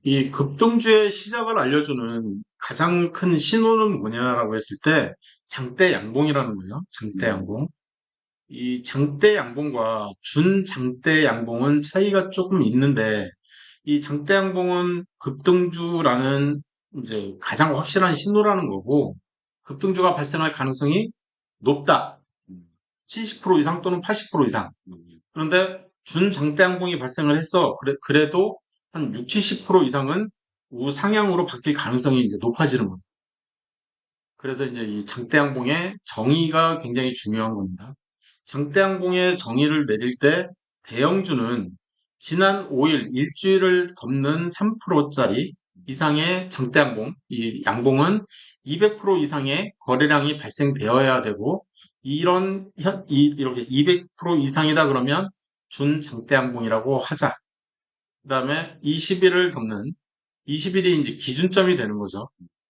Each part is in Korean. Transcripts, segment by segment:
이 급등주의 시작을 알려주는 가장 큰 신호는 뭐냐라고 했을 때 장대 양봉이라는 거예요. 장대 양봉. 이 장대 양봉과 준장대 양봉은 차이가 조금 있는데 이 장대 양봉은 급등주라는 이제 가장 확실한 신호라는 거고 급등주가 발생할 가능성이 높다. 70% 이상 또는 80% 이상. 그런데 준장대 양봉이 발생을 했어. 그래도 한 6, 70% 이상은 우상향으로 바뀔 가능성이 이제 높아지는 거예요. 그래서 이제 이 장대 양봉의 정의가 굉장히 중요한 겁니다. 장대 양봉의 정의를 내릴 때 대형주는 지난 5일, 일주일을 덮는 3%짜리 이상의 장대 양봉, 이 양봉은 200% 이상의 거래량이 발생되어야 되고 이렇게 200% 이상이다 그러면 준장대 양봉이라고 하자. 그 다음에 20일을 덮는 20일이 이제 기준점이 되는 거죠.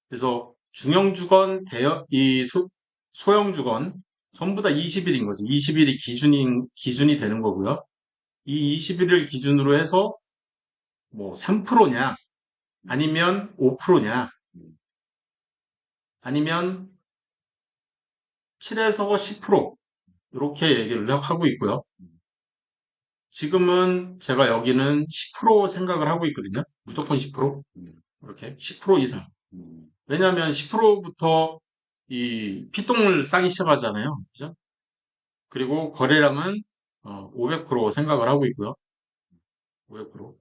그래서 중형주건, 소형주건 전부 다 20일인 거죠. 20일이 기준이 되는 거고요. 이 20일을 기준으로 해서 뭐 3%냐, 아니면 5%냐, 아니면 7에서 10% 이렇게 얘기를 하고 있고요. 지금은 제가 여기는 10% 생각을 하고 있거든요. 무조건 10%. 이렇게 10% 이상. 왜냐하면 10%부터 이 피똥을 싸기 시작하잖아요. 그죠? 그리고 거래량은 500% 생각을 하고 있고요. 500%.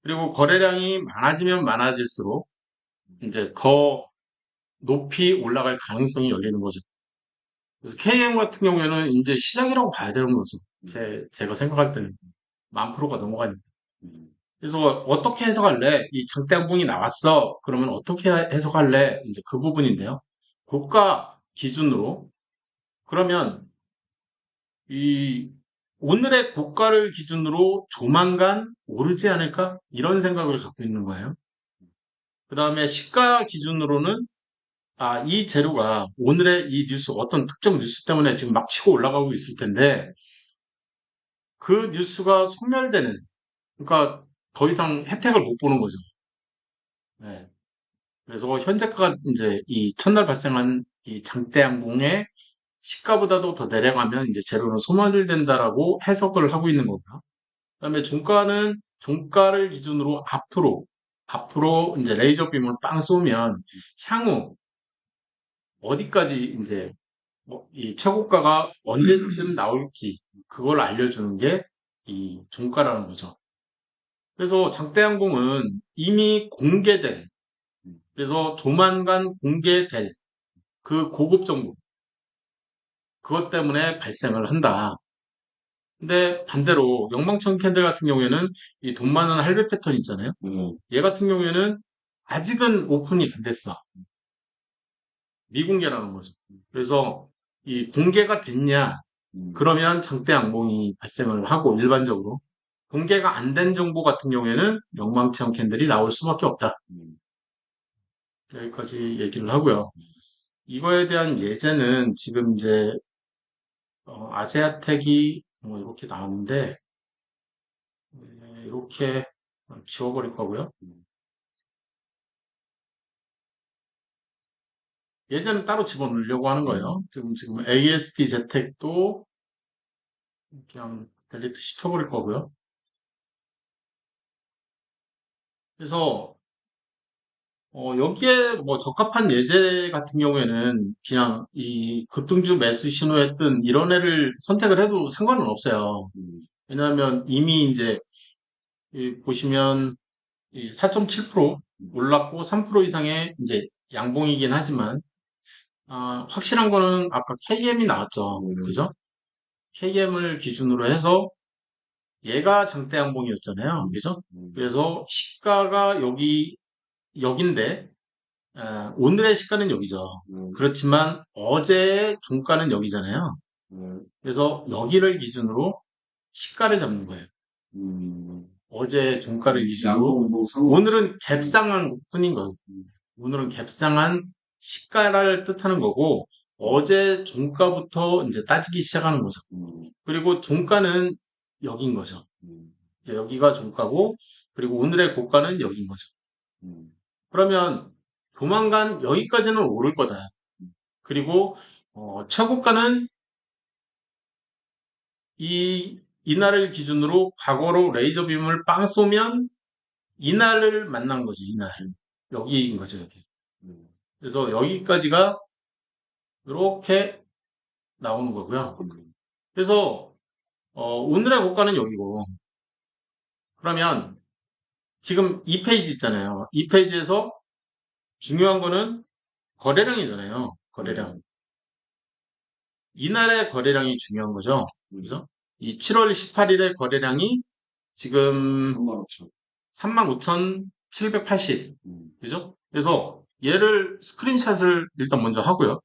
그리고 거래량이 많아지면 많아질수록 이제 더 높이 올라갈 가능성이 열리는 거죠. 그래서 KM 같은 경우에는 이제 시작이라고 봐야 되는 거죠. 제가 생각할 때는 10,000%가 넘어가니까. 그래서 어떻게 해석할래? 이 장대양봉이 나왔어. 그러면 어떻게 해석할래? 이제 그 부분인데요. 고가 기준으로 그러면 이 오늘의 고가를 기준으로 조만간 오르지 않을까? 이런 생각을 갖고 있는 거예요. 그 다음에 시가 기준으로는 이 재료가 오늘의 이 뉴스, 어떤 특정 뉴스 때문에 지금 막 치고 올라가고 있을 텐데 그 뉴스가 소멸되는, 그러니까 더 이상 혜택을 못 보는 거죠. 네. 그래서 현재가가 이제 이 첫날 발생한 이 장대 양봉의 시가보다도 더 내려가면 이제 재료는 소멸된다라고 해석을 하고 있는 거고요. 그다음에 종가는 종가를 기준으로 앞으로 이제 레이저 빔을 빵 쏘면 향후 어디까지 이제 이 최고가가 언제쯤 나올지 그걸 알려주는 게 이 종가라는 거죠. 그래서 장대양봉은 이미 공개된, 그래서 조만간 공개될 그 고급 정보, 그것 때문에 발생을 한다. 근데 반대로 영망청 캔들 같은 경우에는 이 돈 많은 할배 패턴 있잖아요. 얘 같은 경우에는 아직은 오픈이 안 됐어. 미공개라는 거죠. 그래서 이 공개가 됐냐? 그러면 장대 양봉이 발생을 하고 일반적으로 공개가 안 된 정보 같은 경우에는 영망청 캔들이 나올 수밖에 없다. 여기까지 얘기를 하고요. 이거에 대한 예제는 지금 이제 아세아텍이 뭐 이렇게 나왔는데 이렇게 지워버릴 거고요. 예제는 따로 집어넣으려고 하는 거예요. 지금 AST 재택도 그냥 델리트 시켜버릴 거고요. 그래서 여기에 뭐 적합한 예제 같은 경우에는 그냥 이 급등주 매수 신호에 뜬 이런 애를 선택을 해도 상관은 없어요. 왜냐하면 이미 이제 보시면 4.7% 올랐고 3% 이상의 이제 양봉이긴 하지만 확실한 거는 아까 KM이 나왔죠. 그죠? KM을 기준으로 해서 얘가 장대 양봉이었잖아요. 그죠? 그래서 시가가 여긴데 오늘의 시가는 여기죠. 그렇지만 어제의 종가는 여기잖아요. 그래서 여기를 기준으로 시가를 잡는 거예요. 어제 종가를 기준으로 오늘은 갭상한 뿐인 거예요. 오늘은 갭상한 시가를 뜻하는 거고 어제 종가부터 이제 따지기 시작하는 거죠. 그리고 종가는 여긴 거죠. 여기가 종가고 그리고 오늘의 고가는 여기인 거죠. 그러면 조만간 여기까지는 오를 거다. 그리고 최고가는 이날을 기준으로 과거로 레이저 빔을 빵 쏘면 이날을 만난 거죠. 이날. 여기인 거죠. 여기. 그래서 여기까지가 이렇게 나오는 거고요. 그래서 오늘의 고가는 여기고 그러면 지금 이 페이지 있잖아요. 이 페이지에서 중요한 거는 거래량이잖아요. 거래량. 이날의 거래량이 중요한 거죠. 그죠? 이 7월 18일의 거래량이 지금 35,780. 그죠? 그래서 얘를 스크린샷을 일단 먼저 하고요.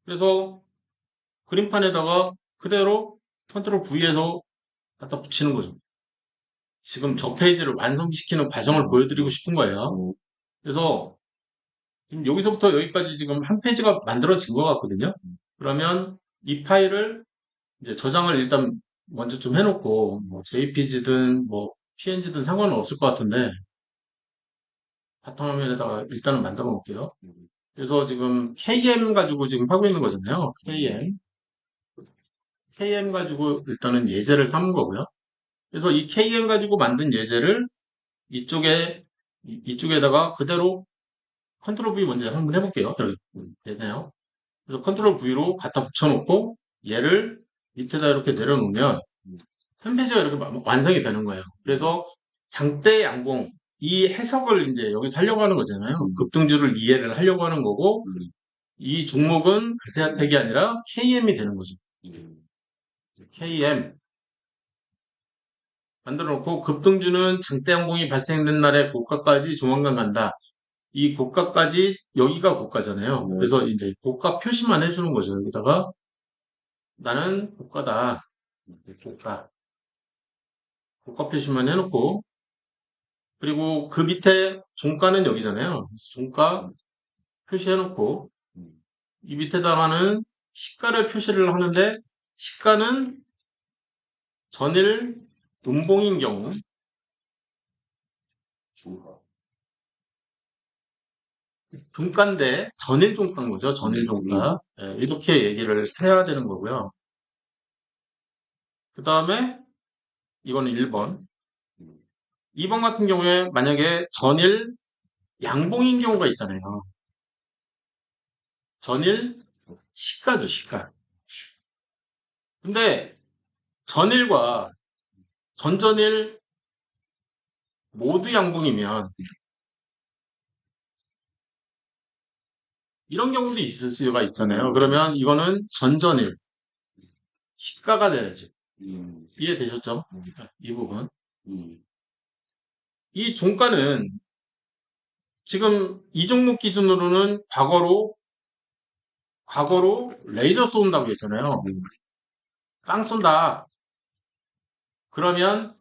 그래서 그림판에다가 그대로 컨트롤 V에서 갖다 붙이는 거죠. 지금 저 페이지를 완성시키는 과정을 보여드리고 싶은 거예요. 그래서 지금 여기서부터 여기까지 지금 한 페이지가 만들어진 것 같거든요. 그러면 이 파일을 이제 저장을 일단 먼저 좀 해놓고 뭐 JPG든 뭐 PNG든 상관은 없을 것 같은데 바탕화면에다가 일단은 만들어 놓을게요. 그래서 지금 KM 가지고 지금 하고 있는 거잖아요. KM 가지고 일단은 예제를 삼은 거고요. 그래서 이 KM 가지고 만든 예제를 이쪽에다가 그대로 컨트롤 V 먼저 한번 해볼게요. 되네요. 그래서 컨트롤 V로 갖다 붙여놓고 얘를 밑에다 이렇게 내려놓으면 홈페이지가 이렇게 완성이 되는 거예요. 그래서 장대 양봉 이 해석을 이제 여기서 하려고 하는 거잖아요. 급등주를 이해를 하려고 하는 거고 이 종목은 알테아텍이 아니라 KM이 되는 거죠. KM 만들어 놓고 급등주는 장대 양봉이 발생된 날에 고가까지 조만간 간다. 이 고가까지 여기가 고가잖아요. 그래서 이제 고가 표시만 해주는 거죠. 여기다가 나는 고가다. 고가. 고가 표시만 해놓고 그리고 그 밑에 종가는 여기잖아요. 그래서 종가 표시해놓고 이 밑에다가는 시가를 표시를 하는데 시가는 전일 음봉인 경우 종가인데 전일 종가인 거죠. 전일 종가. 예, 이렇게 얘기를 해야 되는 거고요. 그 다음에 이거는 1번. 2번 같은 경우에 만약에 전일 양봉인 경우가 있잖아요. 전일 시가죠, 시가. 근데 전일과 전전일 모두 양봉이면 이런 경우도 있을 수가 있잖아요. 그러면 이거는 전전일 시가가 돼야지. 이해되셨죠? 이 부분. 이 종가는 지금 이 종목 기준으로는 과거로 레이저 쏜다고 했잖아요. 빵 쏜다. 그러면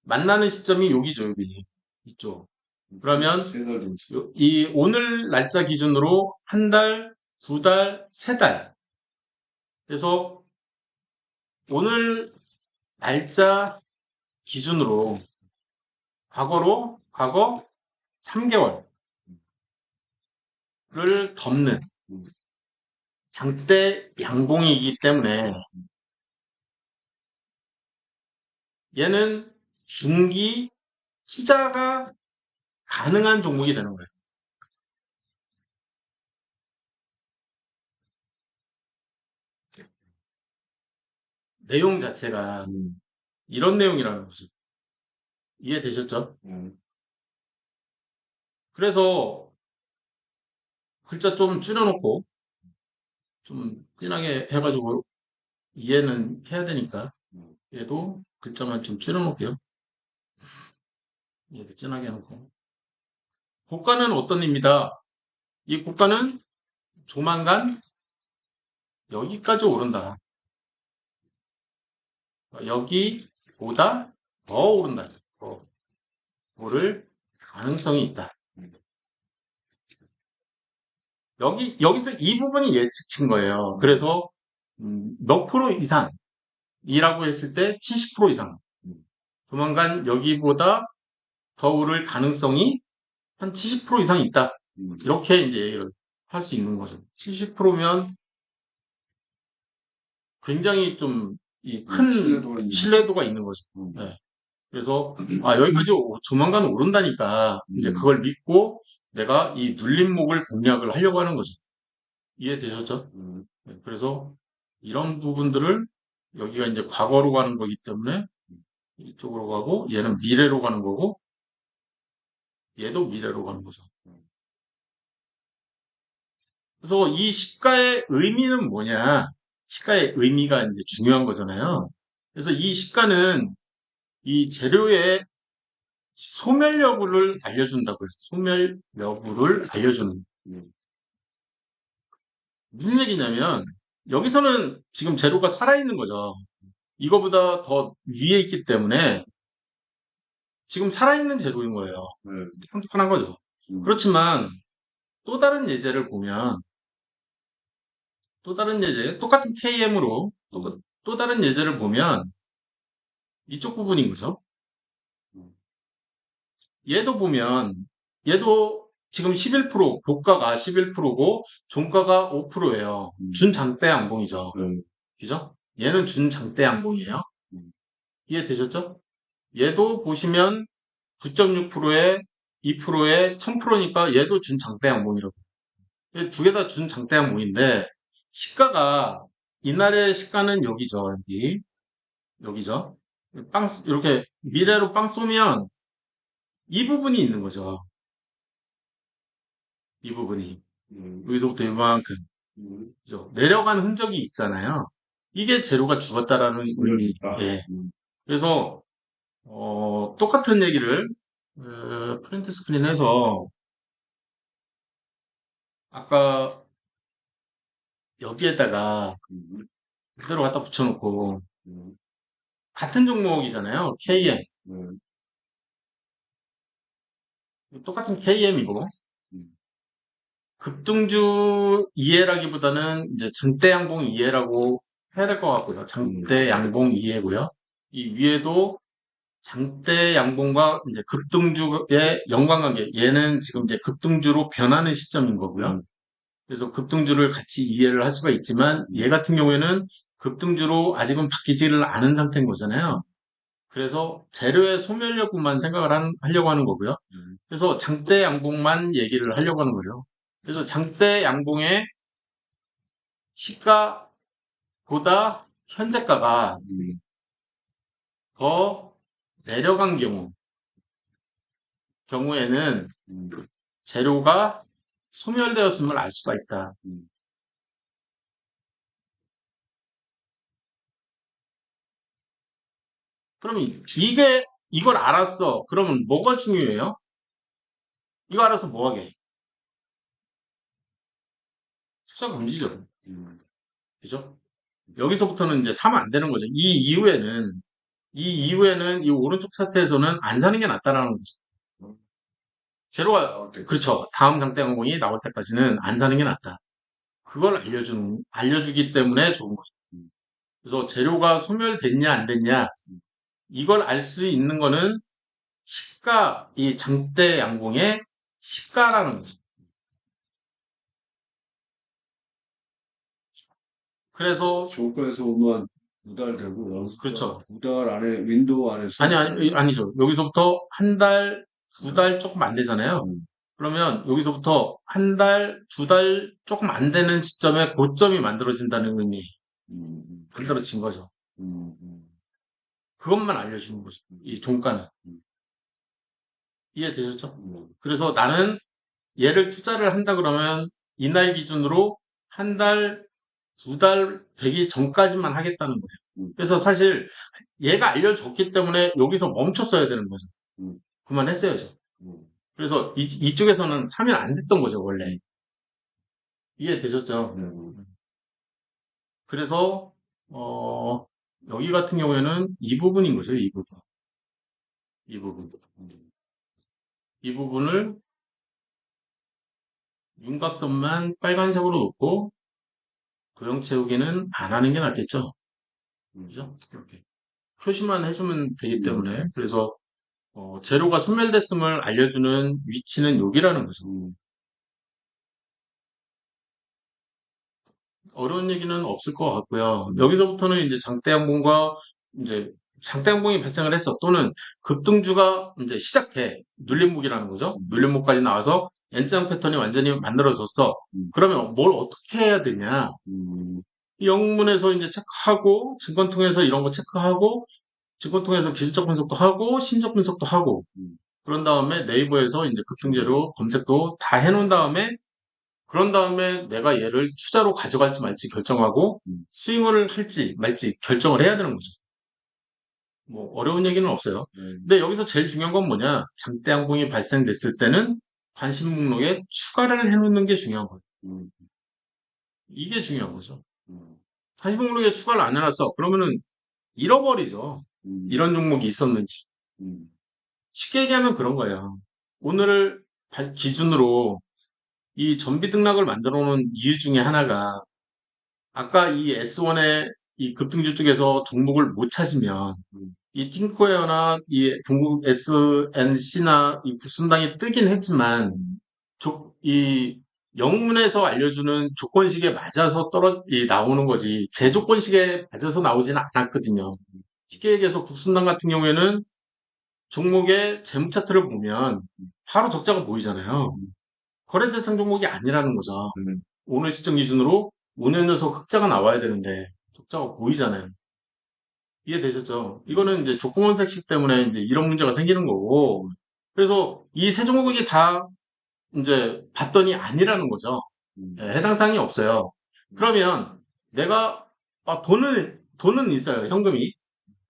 만나는 시점이 여기죠, 여기. 이쪽. 그러면 이 오늘 날짜 기준으로 한 달, 두 달, 세 달. 그래서 오늘 날짜 기준으로 과거 3개월을 덮는 장대 양봉이기 때문에 얘는 중기 투자가 가능한 종목이 되는 거예요. 내용 자체가 이런 내용이라는 거죠. 이해되셨죠? 그래서 글자 좀 줄여놓고 좀 진하게 해가지고 이해는 해야 되니까 얘도 글자만 좀 줄여놓을게요. 이렇게 진하게 해놓고 고가는 어떤 입니다. 이 고가는 조만간 여기까지 오른다. 여기보다 더 오른다. 더 오를 가능성이 있다. 여기서 이 부분이 예측친 거예요. 그래서 몇 프로 이상이라고 했을 때 70% 이상. 조만간 여기보다 더 오를 가능성이 한 70% 이상 있다. 이렇게 이제 할 수 있는 거죠. 70%면 굉장히 좀 큰 신뢰도가 있는 거죠. 네. 그래서 여기까지 조만간 오른다니까 이제 그걸 믿고 내가 이 눌림목을 공략을 하려고 하는 거죠. 이해되셨죠? 네, 그래서 이런 부분들을 여기가 이제 과거로 가는 거기 때문에 이쪽으로 가고 얘는 미래로 가는 거고 얘도 미래로 가는 거죠. 그래서 이 시가의 의미는 뭐냐? 시가의 의미가 이제 중요한 거잖아요. 그래서 이 시가는 이 재료의 소멸 여부를 알려준다고요. 소멸 여부를 알려주는. 무슨 얘기냐면 여기서는 지금 재료가 살아있는 거죠. 이거보다 더 위에 있기 때문에 지금 살아있는 재료인 거예요. 평판한 거죠. 그렇지만 또 다른 예제를 보면 또 다른 예제, 똑같은 KM으로 또 다른 예제를 보면 이쪽 부분인 거죠. 얘도 보면 얘도 지금 11% 고가가 11%고 종가가 5%예요. 준장대 양봉이죠. 그죠? 얘는 준장대 양봉이에요. 이해되셨죠? 얘도 보시면 9.6%에 2%에 1000%니까 얘도 준장대 양봉이라고. 두 개 다 준장대 양봉인데 시가가 이날의 시가는 여기죠. 여기죠. 이렇게 미래로 빵 쏘면 이 부분이 있는 거죠. 이 부분이. 여기서부터 이만큼. 그죠? 내려간 흔적이 있잖아요. 이게 재료가 죽었다라는 의미. 예. 그래서, 똑같은 얘기를, 프린트 스크린 해서, 아까 여기에다가 그대로 갖다 붙여놓고, 같은 종목이잖아요. KM. 똑같은 KM이고, 급등주 이해라기보다는 이제 장대 양봉 이해라고 해야 될 것 같고요. 장대 양봉 이해고요. 이 위에도 장대 양봉과 이제 급등주의 연관관계. 얘는 지금 이제 급등주로 변하는 시점인 거고요. 그래서 급등주를 같이 이해를 할 수가 있지만 얘 같은 경우에는 급등주로 아직은 바뀌지를 않은 상태인 거잖아요. 그래서 재료의 소멸 여부만 생각을 하려고 하는 거고요. 그래서 장대 양봉만 얘기를 하려고 하는 거죠. 그래서 장대 양봉의 시가보다 현재가가 더 내려간 경우에는 재료가 소멸되었음을 알 수가 있다. 그러면 이걸 알았어. 그러면 뭐가 중요해요? 이거 알아서 뭐 하게? 투자 금지죠. 그죠? 여기서부터는 이제 사면 안 되는 거죠. 이 이후에는 이 오른쪽 상태에서는 안 사는 게 낫다라는 거죠. 재료가, 그렇죠. 다음 장대 항공이 나올 때까지는 안 사는 게 낫다. 그걸 알려주기 때문에 좋은 거죠. 그래서 재료가 소멸됐냐, 안 됐냐, 이걸 알 수 있는 거는 이 장대 양봉의 시가라는 거죠. 그래서, 조건에서 보면 2달 되고, 그렇죠. 2달 안에, 윈도우 안에서. 아니죠. 여기서부터 한 달, 2달 조금 안 되잖아요. 그러면 여기서부터 한 달, 2달 조금 안 되는 시점에 고점이 만들어진다는 의미, 만들어진 거죠. 그것만 알려주는 거죠. 이 종가는. 이해되셨죠? 그래서 나는 얘를 투자를 한다 그러면 이날 기준으로 한 달, 2달 되기 전까지만 하겠다는 거예요. 그래서 사실 얘가 알려줬기 때문에 여기서 멈췄어야 되는 거죠. 그만했어야죠. 그래서 이쪽에서는 사면 안 됐던 거죠, 원래. 이해되셨죠? 그래서, 여기 같은 경우에는 이 부분인 거죠, 이 부분. 이 부분. 이 부분을 윤곽선만 빨간색으로 놓고 도형 채우기는 안 하는 게 낫겠죠. 그죠? 이렇게 표시만 해주면 되기 때문에 그래서 재료가 소멸됐음을 알려주는 위치는 여기라는 거죠. 어려운 얘기는 없을 것 같고요. 여기서부터는 이제 장대양봉과 이제 장대양봉이 발생을 했어. 또는 급등주가 이제 시작해. 눌림목이라는 거죠. 눌림목까지 나와서 N자 패턴이 완전히 만들어졌어. 그러면 뭘 어떻게 해야 되냐? 영문에서 이제 체크하고, 증권통해서 이런 거 체크하고, 증권통해서 기술적 분석도 하고, 심적 분석도 하고, 그런 다음에 네이버에서 이제 급등재료 검색도 다 해놓은 다음에 그런 다음에 내가 얘를 투자로 가져갈지 말지 결정하고 스윙을 할지 말지 결정을 해야 되는 거죠. 뭐 어려운 얘기는 없어요. 근데 여기서 제일 중요한 건 뭐냐? 장대 양봉이 발생됐을 때는 관심 목록에 추가를 해놓는 게 중요한 거예요. 이게 중요한 거죠. 관심 목록에 추가를 안 해놨어. 그러면은 잃어버리죠. 이런 종목이 있었는지. 쉽게 얘기하면 그런 거예요. 오늘을 기준으로 이 전비 등락을 만들어 놓은 이유 중에 하나가 아까 이 S1의 이 급등주 쪽에서 종목을 못 찾으면 이 팅코웨어나 이 동국 SNC나 이 국순당이 뜨긴 했지만 이 영문에서 알려주는 조건식에 맞아서 나오는 거지 제 조건식에 맞아서 나오지는 않았거든요. 쉽게 얘기해서 국순당 같은 경우에는 종목의 재무 차트를 보면 바로 적자가 보이잖아요. 거래 대상 종목이 아니라는 거죠. 오늘 시점 기준으로 5년 연속 흑자가 나와야 되는데 적자가 보이잖아요. 이해되셨죠? 이거는 이제 조건원색식 때문에 이제 이런 문제가 생기는 거고 그래서 이 세 종목이 다 이제 봤더니 아니라는 거죠. 예, 해당 사항이 없어요. 그러면 내가 돈은 있어요.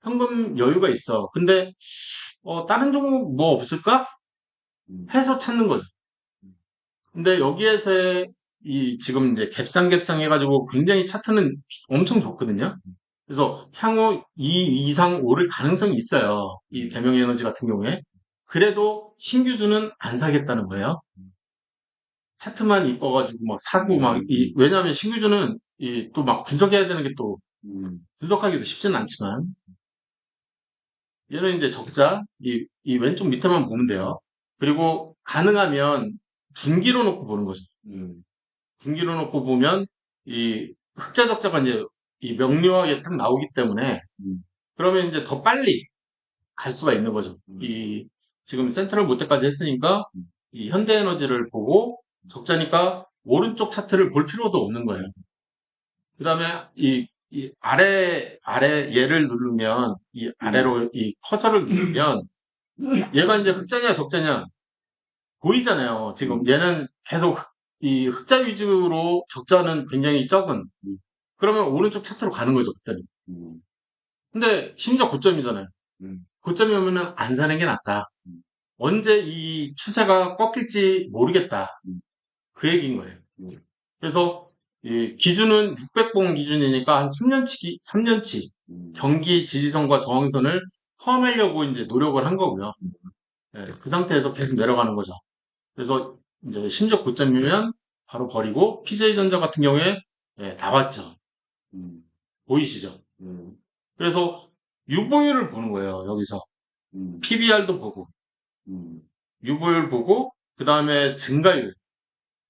현금 여유가 있어. 근데 다른 종목 뭐 없을까? 해서 찾는 거죠. 근데 여기에서 지금 이제 갭상 해가지고 굉장히 차트는 엄청 좋거든요. 그래서 향후 2 이상 오를 가능성이 있어요. 이 대명에너지 같은 경우에. 그래도 신규주는 안 사겠다는 거예요. 차트만 이뻐가지고 막 사고 왜냐하면 신규주는 또 막 분석해야 되는 게 또 분석하기도 쉽지는 않지만 얘는 이제 적자 이 왼쪽 밑에만 보면 돼요. 그리고 가능하면 분기로 놓고 보는 거죠. 분기로 놓고 보면 이 흑자 적자가 이제 이 명료하게 딱 나오기 때문에 그러면 이제 더 빨리 갈 수가 있는 거죠. 지금 센트럴 모태까지 했으니까 이 현대에너지를 보고 적자니까 오른쪽 차트를 볼 필요도 없는 거예요. 그 다음에 이 아래 얘를 누르면 이 아래로 이 커서를 누르면 얘가 이제 흑자냐 적자냐 보이잖아요. 지금 얘는 계속 이 흑자 위주로 적자는 굉장히 적은. 그러면 오른쪽 차트로 가는 거죠, 그때는. 근데 심지어 고점이잖아요. 고점이 오면은 안 사는 게 낫다. 언제 이 추세가 꺾일지 모르겠다. 그 얘기인 거예요. 그래서 이 기준은 600봉 기준이니까 한 3년치 경기 지지선과 저항선을 포함하려고 이제 노력을 한 거고요. 예, 그 상태에서 계속 내려가는 거죠. 그래서 이제 심적 고점이면 바로 버리고 PJ전자 같은 경우에 예, 나왔죠. 보이시죠? 그래서 유보율을 보는 거예요. 여기서 PBR도 보고 유보율 보고 그 다음에 증가율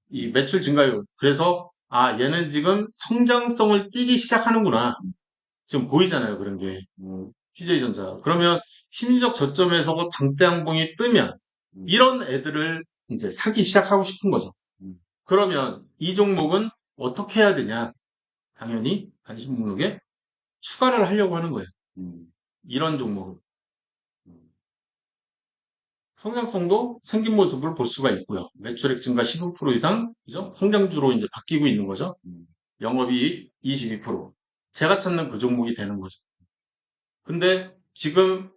이 매출 증가율 그래서 얘는 지금 성장성을 띠기 시작하는구나. 지금 보이잖아요. 그런 게 PJ전자 그러면 심리적 저점에서 장대양봉이 뜨면 이런 애들을 이제 사기 시작하고 싶은 거죠. 그러면 이 종목은 어떻게 해야 되냐? 당연히 관심 목록에 추가를 하려고 하는 거예요. 이런 종목을. 성장성도 생긴 모습을 볼 수가 있고요. 매출액 증가 15% 이상, 그죠? 성장주로 이제 바뀌고 있는 거죠. 영업이익 22%. 제가 찾는 그 종목이 되는 거죠. 근데 지금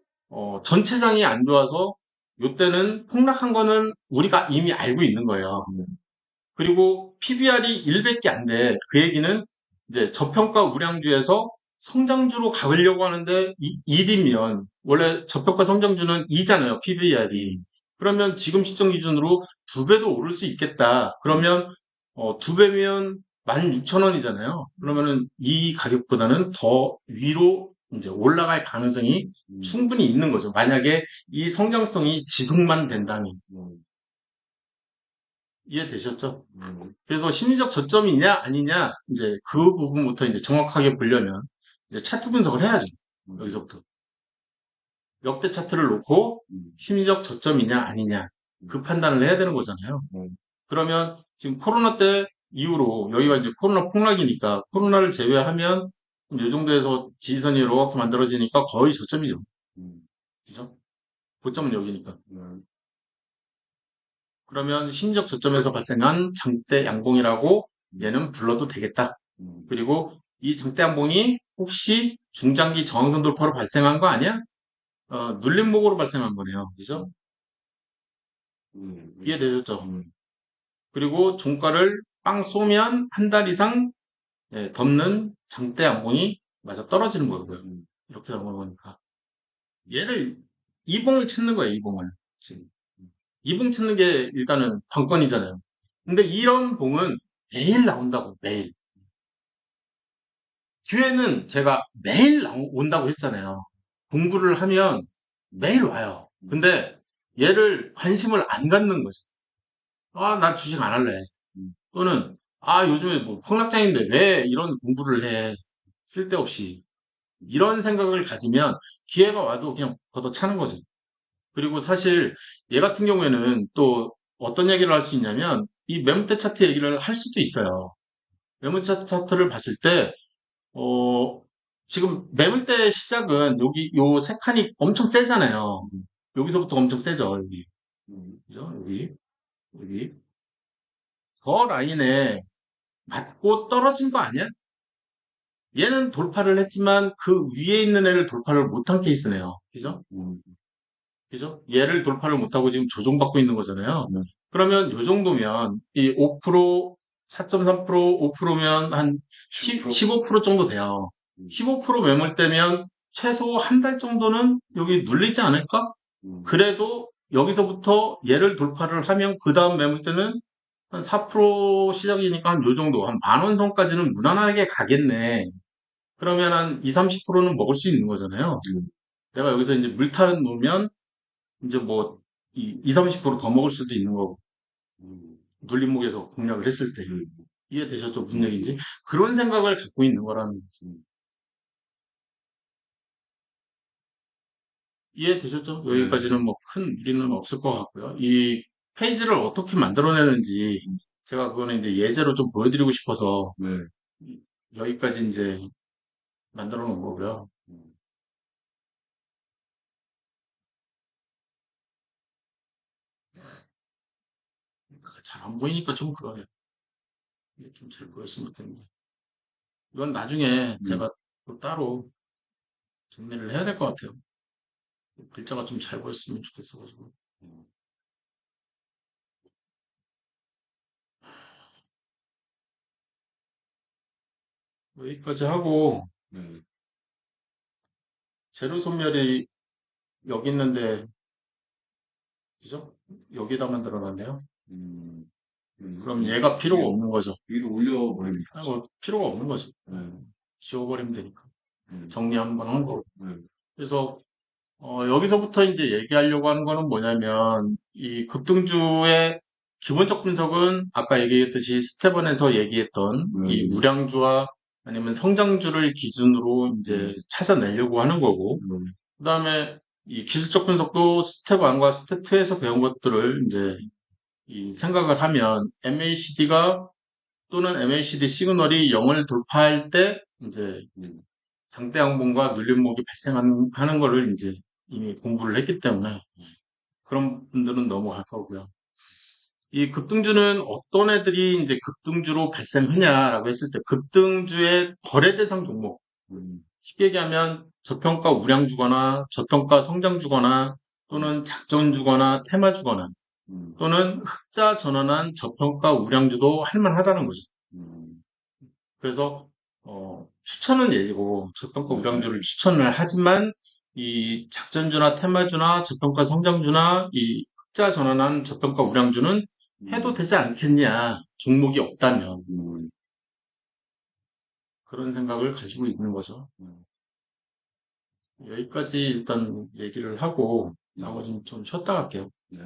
전체장이 안 좋아서 요때는 폭락한 거는 우리가 이미 알고 있는 거예요. 그리고 PBR이 1밖에 안 돼. 그 얘기는 이제 저평가 우량주에서 성장주로 가려고 하는데 1이면 원래 저평가 성장주는 2잖아요. PBR이. 그러면 지금 시점 기준으로 2배도 오를 수 있겠다. 그러면 2배면 16,000원이잖아요. 그러면은 이 가격보다는 더 위로 이제 올라갈 가능성이 충분히 있는 거죠. 만약에 이 성장성이 지속만 된다면. 이해되셨죠? 그래서 심리적 저점이냐 아니냐 이제 그 부분부터 이제 정확하게 보려면 이제 차트 분석을 해야죠. 여기서부터 역대 차트를 놓고 심리적 저점이냐 아니냐 그 판단을 해야 되는 거잖아요. 그러면 지금 코로나 때 이후로 여기가 이제 코로나 폭락이니까 코로나를 제외하면 이 정도에서 지지선이 이렇게 만들어지니까 거의 저점이죠. 그죠? 고점은 여기니까. 그러면 심리적 저점에서 발생한 장대 양봉이라고 얘는 불러도 되겠다. 그리고 이 장대 양봉이 혹시 중장기 저항선 돌파로 발생한 거 아니야? 눌림목으로 발생한 거네요. 그죠? 이해되셨죠? 그리고 종가를 빵 쏘면 한 달 이상 덮는 장대 양봉이 맞아 떨어지는 거고요. 이렇게 나오는 거니까. 얘를 이봉을 찾는 거예요, 이봉을. 지금. 이봉 찾는 게 일단은 관건이잖아요. 근데 이런 봉은 매일 나온다고, 매일. 기회는 제가 매일 온다고 했잖아요. 공부를 하면 매일 와요. 근데 얘를 관심을 안 갖는 거죠. 아, 나 주식 안 할래. 또는, 아, 요즘에 뭐 폭락장인데 왜 이런 공부를 해. 쓸데없이. 이런 생각을 가지면 기회가 와도 그냥 걷어차는 거죠. 그리고 사실 얘 같은 경우에는 또 어떤 얘기를 할 수 있냐면 이 매물대 차트 얘기를 할 수도 있어요. 매물대 차트를 봤을 때 지금 매물대 시작은 여기 요 세 칸이 엄청 세잖아요. 여기서부터 엄청 세죠. 여기. 그죠? 여기. 저 라인에 맞고 떨어진 거 아니야? 얘는 돌파를 했지만 그 위에 있는 애를 돌파를 못한 케이스네요. 그죠? 그죠? 얘를 돌파를 못하고 지금 조종받고 있는 거잖아요. 그러면 요 정도면 이 5%, 4.3%, 5%면 한 15% 정도 돼요. 15% 매물대면 최소 한 달 정도는 여기 눌리지 않을까? 그래도 여기서부터 얘를 돌파를 하면 그 다음 매물대는 한 4% 시작이니까 한 요 정도, 한 10,000원 선까지는 무난하게 가겠네. 그러면 한 2, 30%는 먹을 수 있는 거잖아요. 내가 여기서 이제 물타는 놓으면 이제 뭐, 30%더 먹을 수도 있는 거고, 눌림목에서 공략을 했을 때. 이해되셨죠? 무슨 얘기인지? 그런 생각을 갖고 있는 거라는 거지. 이해되셨죠? 여기까지는 뭐 큰 무리는 없을 것 같고요. 이 페이지를 어떻게 만들어내는지, 제가 그거는 이제 예제로 좀 보여드리고 싶어서, 여기까지 이제 만들어 놓은 거고요. 잘 안 보이니까 좀 그러네요. 좀 잘 보였으면 좋겠는데. 이건 나중에 제가 또 따로 정리를 해야 될 것 같아요. 글자가 좀 잘 보였으면 좋겠어가지고. 여기까지 하고, 재료 소멸이 여기 있는데, 그죠? 여기다 만들어놨네요. 그럼 얘가 필요가 없는 거죠. 위로 올려버립니다. 필요가 없는 거죠. 지워버리면 되니까. 정리 한번 한 거고. 그래서, 여기서부터 이제 얘기하려고 하는 거는 뭐냐면, 이 급등주의 기본적 분석은 아까 얘기했듯이 스테반에서 얘기했던 이 우량주와 아니면 성장주를 기준으로 이제 찾아내려고 하는 거고, 그 다음에 이 기술적 분석도 스텝 1과 스텝 2에서 배운 것들을 이제 이 생각을 하면 MACD가 또는 MACD 시그널이 0을 돌파할 때 이제 장대 양봉과 눌림목이 발생하는 거를 이제 이미 공부를 했기 때문에 그런 분들은 넘어갈 거고요. 이 급등주는 어떤 애들이 이제 급등주로 발생하냐라고 했을 때 급등주의 거래 대상 종목 쉽게 얘기하면 저평가 우량주거나 저평가 성장주거나 또는 작전주거나 테마주거나 또는 흑자 전환한 저평가 우량주도 할만하다는 거죠. 그래서 추천은 얘기고 저평가 우량주를 추천을 하지만 이 작전주나 테마주나 저평가 성장주나 이 흑자 전환한 저평가 우량주는 해도 되지 않겠냐 종목이 없다면 그런 생각을 가지고 있는 거죠. 여기까지 일단 얘기를 하고 나머지는 좀 쉬었다 갈게요. 네.